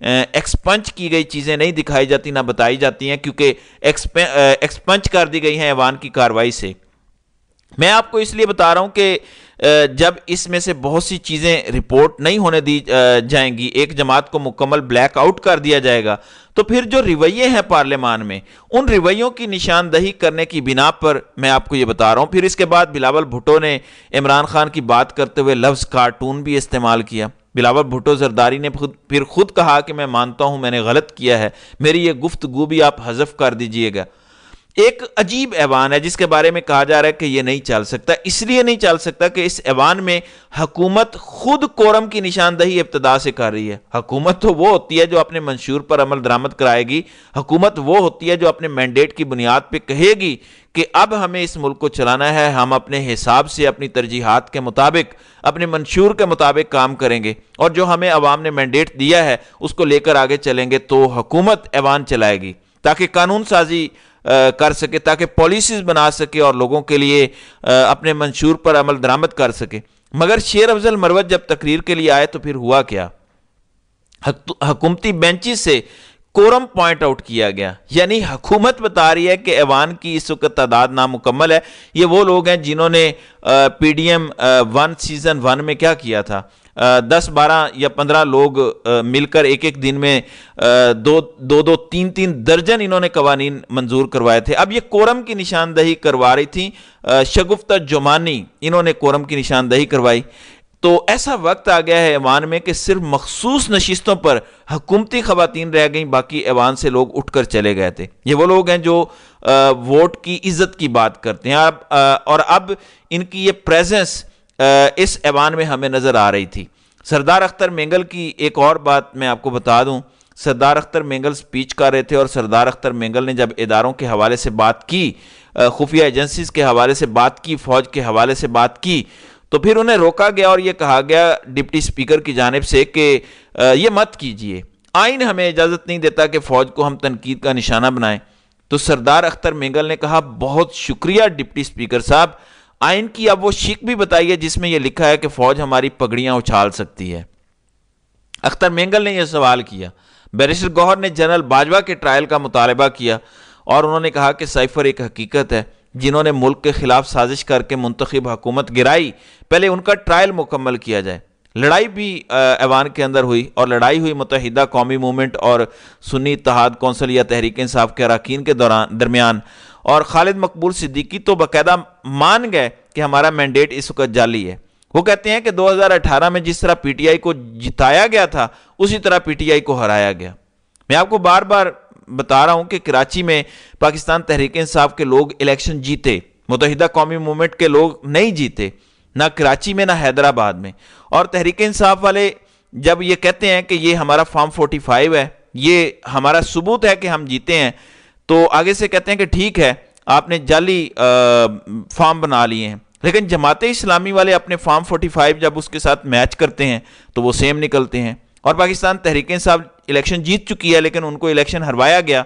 ایکسپنج کی گئی چیزیں نہیں دکھائی جاتی، نہ بتائی جاتی ہیں، کیونکہ ایکسپنج کر دی گئی ہیں ایوان کی کارروائی سے۔ میں آپ کو اس لیے بتا رہا ہوں کہ جب اس میں سے بہت سی چیزیں رپورٹ نہیں ہونے دی جائیں گی، ایک جماعت کو مکمل بلیک آؤٹ کر دیا جائے گا، تو پھر جو رویے ہیں پارلیمان میں، ان رویوں کی نشاندہی کرنے کی بنا پر میں آپ کو یہ بتا رہا ہوں۔ پھر اس کے بعد بلاول بھٹو نے عمران خان کی بات کرتے ہوئے لفظ کارٹون بھی استعمال کیا۔ بلاول بھٹو زرداری نے پھر خود کہا کہ میں مانتا ہوں میں نے غلط کیا ہے، میری یہ گفتگو بھی آپ حذف کر دیجئے گا۔ ایک عجیب ایوان ہے جس کے بارے میں کہا جا رہا ہے کہ یہ نہیں چل سکتا، اس لیے نہیں چل سکتا کہ اس ایوان میں حکومت خود کورم کی نشاندہی ابتدا سے کر رہی ہے۔ حکومت تو وہ ہوتی ہے جو اپنے منشور پر عمل درآمد کرائے گی، حکومت وہ ہوتی ہے جو اپنے مینڈیٹ کی بنیاد پہ کہے گی کہ اب ہمیں اس ملک کو چلانا ہے، ہم اپنے حساب سے اپنی ترجیحات کے مطابق اپنے منشور کے مطابق کام کریں گے، اور جو ہمیں عوام نے مینڈیٹ دیا ہے اس کو لے کر آگے چلیں گے۔ تو حکومت ایوان چلائے گی تاکہ قانون سازی کر سکے، تاکہ پالیسیز بنا سکے اور لوگوں کے لیے اپنے منشور پر عمل درآمد کر سکے۔ مگر شیر افضل مروت جب تقریر کے لیے آئے تو پھر ہوا کیا؟ حکومتی بینچز سے کورم پوائنٹ آؤٹ کیا گیا، یعنی حکومت بتا رہی ہے کہ ایوان کی اس وقت تعداد نامکمل ہے۔ یہ وہ لوگ ہیں جنہوں نے پی ڈی ایم 1 سیزن 1 میں کیا کیا تھا، 10 12 یا 15 لوگ مل کر ایک دن میں 2-3 درجن انہوں نے قوانین منظور کروائے تھے۔ اب یہ کورم کی نشاندہی کروا رہی تھیں شگفتہ جمانی، انہوں نے کورم کی نشاندہی کروائی۔ تو ایسا وقت آ گیا ہے ایوان میں کہ صرف مخصوص نشستوں پر حکومتی خواتین رہ گئیں، باقی ایوان سے لوگ اٹھ کر چلے گئے تھے۔ یہ وہ لوگ ہیں جو ووٹ کی عزت کی بات کرتے ہیں، اور اب ان کی یہ پریزنس اس ایوان میں ہمیں نظر آ رہی تھی۔ سردار اختر مینگل کی ایک اور بات میں آپ کو بتا دوں، سردار اختر مینگل سپیچ کر رہے تھے، اور سردار اختر مینگل نے جب اداروں کے حوالے سے بات کی، خفیہ ایجنسیز کے حوالے سے بات کی، فوج کے حوالے سے بات کی، تو پھر انہیں روکا گیا اور یہ کہا گیا ڈپٹی سپیکر کی جانب سے کہ یہ مت کیجئے، آئین ہمیں اجازت نہیں دیتا کہ فوج کو ہم تنقید کا نشانہ بنائیں۔ تو سردار اختر مینگل نے کہا بہت شکریہ ڈپٹی سپیکر صاحب، آئین کی اب وہ شک بھی بتائیے جس میں یہ لکھا ہے کہ فوج ہماری پگڑیاں اچھال سکتی ہے۔ اختر مینگل نے یہ سوال کیا۔ بیرسٹر گوہر نے جنرل باجوہ کے ٹرائل کا مطالبہ کیا، اور انہوں نے کہا کہ سائفر ایک حقیقت ہے، جنہوں نے ملک کے خلاف سازش کر کے منتخب حکومت گرائی، پہلے ان کا ٹرائل مکمل کیا جائے۔ لڑائی بھی ایوان کے اندر ہوئی، اور لڑائی ہوئی متحدہ قومی موومنٹ اور سنی اتحاد کونسل یا تحریک انصاف کے اراکین کے درمیان، اور خالد مقبول صدیقی تو باقاعدہ مان گئے کہ ہمارا مینڈیٹ اس وقت جعلی ہے۔ وہ کہتے ہیں کہ 2018 میں جس طرح پی ٹی آئی کو جتایا گیا تھا اسی طرح پی ٹی آئی کو ہرایا گیا۔ میں آپ کو بار بار بتا رہا ہوں کہ کراچی میں پاکستان تحریک انصاف کے لوگ الیکشن جیتے، متحدہ قومی موومنٹ کے لوگ نہیں جیتے، نہ کراچی میں نہ حیدرآباد میں۔ اور تحریک انصاف والے جب یہ کہتے ہیں کہ یہ ہمارا فارم 45 ہے، یہ ہمارا ثبوت ہے کہ ہم جیتے ہیں، تو آگے سے کہتے ہیں کہ ٹھیک ہے آپ نے جعلی فارم بنا لیے ہیں، لیکن جماعت اسلامی والے اپنے فارم 45 جب اس کے ساتھ میچ کرتے ہیں تو وہ سیم نکلتے ہیں۔ اور پاکستان تحریک انصاف الیکشن جیت چکی ہے لیکن ان کو الیکشن ہروایا گیا۔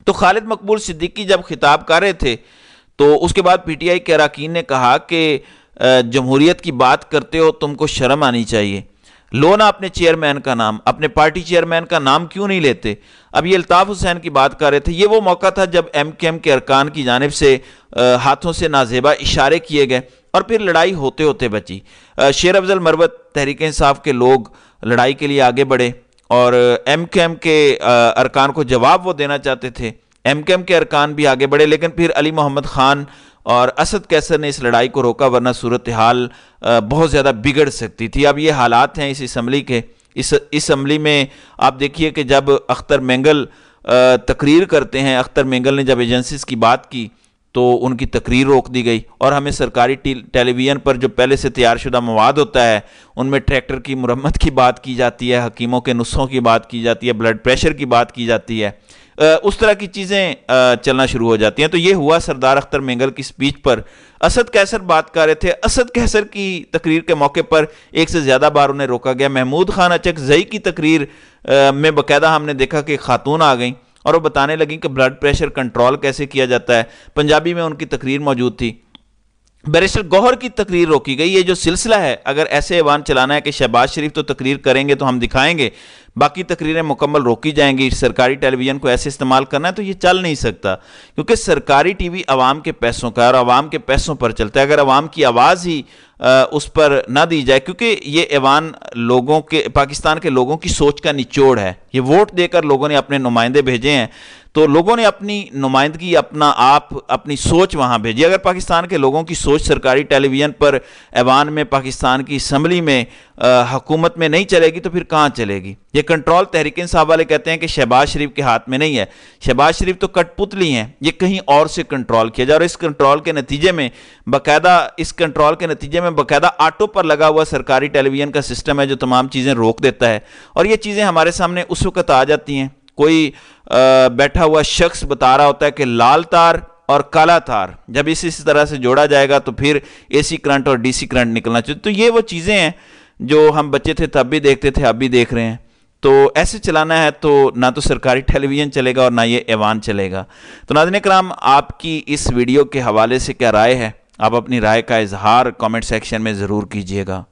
تو خالد مقبول صدیقی جب خطاب کر رہے تھے تو اس کے بعد پی ٹی آئی کے اراکین نے کہا کہ جمہوریت کی بات کرتے ہو، تم کو شرم آنی چاہیے، لو نا اپنے چیئرمین کا نام، اپنے پارٹی چیئرمین کا نام کیوں نہیں لیتے؟ اب یہ الطاف حسین کی بات کر رہے تھے، یہ وہ موقع تھا جب ایم کیو ایم کے ارکان کی جانب سے ہاتھوں سے نازیبا اشارے کیے گئے اور پھر لڑائی ہوتے ہوتے بچی۔ شیر افضل مروت تحریک انصاف کے لوگ لڑائی کے لیے آگے بڑھے اور ایم کیو ایم کے ارکان کو جواب وہ دینا چاہتے تھے، ایم کیو ایم کے ارکان بھی آگے بڑھے، لیکن پھر علی محمد خان اور اسد کیسر نے اس لڑائی کو روکا، ورنہ صورتحال بہت زیادہ بگڑ سکتی تھی۔ اب یہ حالات ہیں اس اسمبلی کے، اس اسمبلی میں آپ دیکھیے کہ جب اختر مینگل تقریر کرتے ہیں، اختر مینگل نے جب ایجنسیز کی بات کی تو ان کی تقریر روک دی گئی، اور ہمیں سرکاری ٹیلی ویژن پر جو پہلے سے تیار شدہ مواد ہوتا ہے ان میں ٹریکٹر کی مرمت کی بات کی جاتی ہے، حکیموں کے نسخوں کی بات کی جاتی ہے، بلڈ پریشر کی بات کی جاتی ہے، اس طرح کی چیزیں چلنا شروع ہو جاتی ہیں۔ تو یہ ہوا سردار اختر مینگل کی سپیچ پر۔ اسد کیسر بات کر رہے تھے، اسد کیسر کی تقریر کے موقع پر ایک سے زیادہ بار انہیں روکا گیا۔ محمود خان اچک زئی کی تقریر میں باقاعدہ ہم نے دیکھا کہ خاتون آ گئیں اور وہ بتانے لگیں کہ بلڈ پریشر کنٹرول کیسے کیا جاتا ہے، پنجابی میں ان کی تقریر موجود تھی۔ بیرسٹر گوہر کی تقریر روکی گئی۔ یہ جو سلسلہ ہے، اگر ایسے ایوان چلانا ہے کہ شہباز شریف تو تقریر کریں گے تو ہم دکھائیں گے، باقی تقریریں مکمل روکی جائیں گی. سرکاری ٹیلی ویژن کو ایسے استعمال کرنا ہے تو یہ چل نہیں سکتا, کیونکہ سرکاری ٹی وی عوام کے پیسوں کا اور عوام کے پیسوں پر چلتا ہے. اگر عوام کی آواز ہی اس پر نہ دی جائے, کیونکہ یہ ایوان لوگوں کے, پاکستان کے لوگوں کی سوچ کا نچوڑ ہے. یہ ووٹ دے کر لوگوں نے اپنے نمائندے بھیجے ہیں, تو لوگوں نے اپنی نمائندگی, اپنا آپ, اپنی سوچ وہاں بھیجی. اگر پاکستان کے لوگوں کی سوچ سرکاری ٹیلی ویژن پر, ایوان میں, پاکستان کی اسمبلی میں, حکومت میں نہیں چلے گی تو پھر کہاں چلے گی؟ یہ کنٹرول تحریک انصاف والے کہتے ہیں کہ شہباز شریف کے ہاتھ میں نہیں ہے. شہباز شریف تو کٹ پتلی ہیں, یہ کہیں اور سے کنٹرول کیا جائے, اور اس کنٹرول کے نتیجے میں باقاعدہ آٹو پر لگا ہوا سرکاری ٹیلی ویژن کا سسٹم ہے جو تمام چیزیں روک دیتا ہے. اور یہ چیزیں ہمارے سامنے اس وقت آ جاتی ہیں, کوئی بیٹھا ہوا شخص بتا رہا ہوتا ہے کہ لال تار اور کالا تار جب اسی طرح سے جوڑا جائے گا تو پھر اے سی کرنٹ اور ڈی سی کرنٹ نکلنا چاہیے. تو یہ وہ چیزیں ہیں جو ہم بچے تھے تب بھی دیکھتے تھے, اب بھی دیکھ رہے ہیں. تو ایسے چلانا ہے تو نہ تو سرکاری ٹیلی ویژن چلے گا اور نہ یہ ایوان چلے گا. تو ناظرین کرام, آپ کی اس ویڈیو کے حوالے سے کیا رائے ہے؟ آپ اپنی رائے کا اظہار کامنٹ سیکشن میں ضرور کیجئے گا.